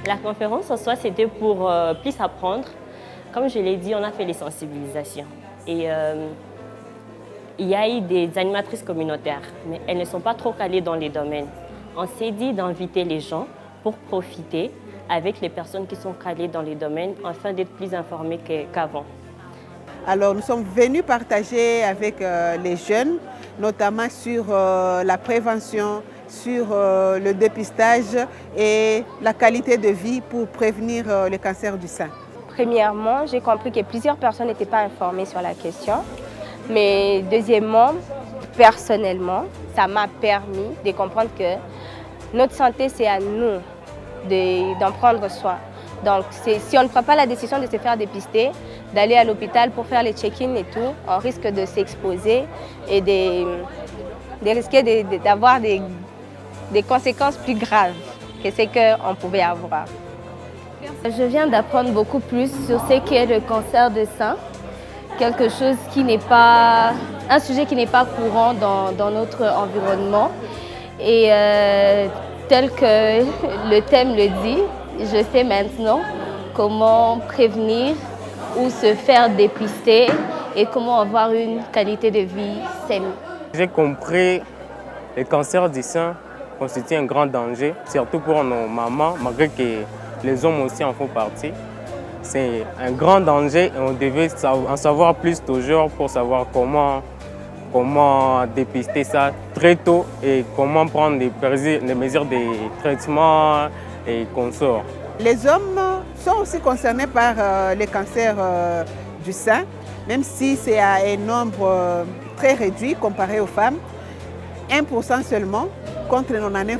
La conférence en soi, c'était pour plus apprendre. Comme je l'ai dit, on a fait les sensibilisations. Et il y a eu des animatrices communautaires, mais elles ne sont pas trop calées dans les domaines. On s'est dit d'inviter les gens pour profiter avec les personnes qui sont calées dans les domaines afin d'être plus informés qu'avant. Alors nous sommes venus partager avec les jeunes, notamment sur la prévention, sur le dépistage et la qualité de vie pour prévenir le cancer du sein. Premièrement, j'ai compris que plusieurs personnes n'étaient pas informées sur la question. Mais deuxièmement, personnellement, ça m'a permis de comprendre que notre santé, c'est à nous d'en prendre soin. Donc, si on ne prend pas la décision de se faire dépister, d'aller à l'hôpital pour faire les check-in et tout, on risque de s'exposer et de risquer d'avoir des conséquences plus graves que ce qu'on pouvait avoir. Je viens d'apprendre beaucoup plus sur ce qu'est le cancer du sein, quelque chose qui n'est pas, un sujet qui n'est pas courant dans notre environnement. Et tel que le thème le dit, je sais maintenant comment prévenir ou se faire dépister et comment avoir une qualité de vie saine. J'ai compris que le cancer du sein constitue un grand danger, surtout pour nos mamans, malgré que les hommes aussi en font partie. C'est un grand danger et on devait en savoir plus toujours pour savoir comment dépister ça très tôt et comment prendre les mesures de traitement et consorts. Les hommes sont aussi concernés par le cancer du sein, même si c'est à un nombre très réduit comparé aux femmes, 1% seulement contre 99%.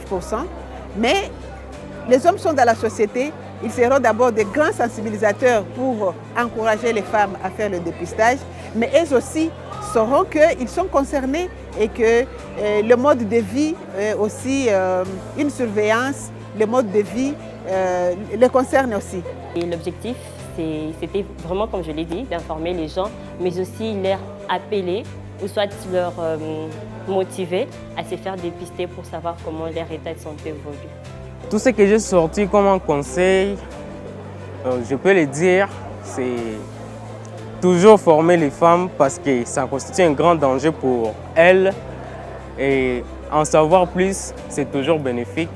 Mais les hommes sont dans la société, ils seront d'abord des grands sensibilisateurs pour encourager les femmes à faire le dépistage, mais elles aussi sauront qu'ils sont concernés et que le mode de vie, aussi une surveillance, le mode de vie les concerne aussi. L'objectif, c'était vraiment, comme je l'ai dit, d'informer les gens, mais aussi leur appeler ou soit leur motiver à se faire dépister pour savoir comment leur état de santé évolue. Tout ce que j'ai sorti comme un conseil, je peux le dire, c'est toujours former les femmes parce que ça constitue un grand danger pour elles. Et en savoir plus, c'est toujours bénéfique.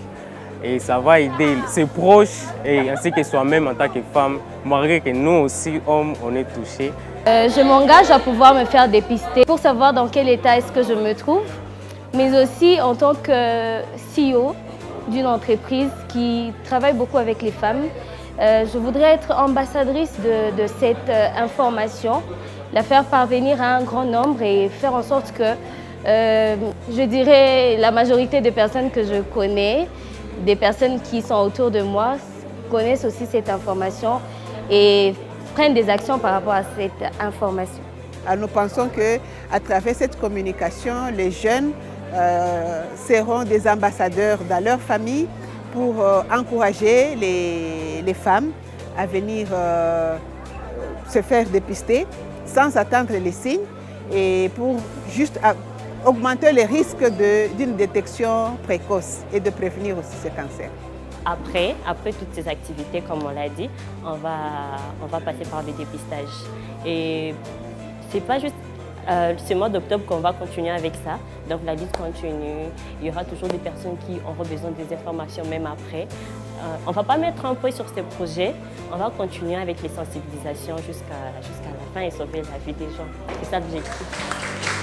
Et ça va aider ses proches et ainsi que soi-même en tant que femme, malgré que nous aussi, hommes, on est touchés. Je m'engage à pouvoir me faire dépister pour savoir dans quel état est-ce que je me trouve, mais aussi en tant que CEO d'une entreprise qui travaille beaucoup avec les femmes. Je voudrais être ambassadrice de cette information, la faire parvenir à un grand nombre et faire en sorte que, je dirais, la majorité des personnes que je connais, des personnes qui sont autour de moi, connaissent aussi cette information et prennent des actions par rapport à cette information. Alors nous pensons qu'à travers cette communication, les jeunes seront des ambassadeurs dans leur famille pour encourager les femmes à venir se faire dépister sans attendre les signes et pour juste augmenter les risques d'une détection précoce et de prévenir aussi ce cancer. Après toutes ces activités, comme on l'a dit, on va passer par le dépistage. Et c'est pas juste ce mois d'octobre qu'on va continuer avec ça. Donc la lutte continue. Il y aura toujours des personnes qui auront besoin des informations même après. On ne va pas mettre un point sur ces projets. On va continuer avec les sensibilisations jusqu'à la fin et sauver la vie des gens. C'est ça l'objectif.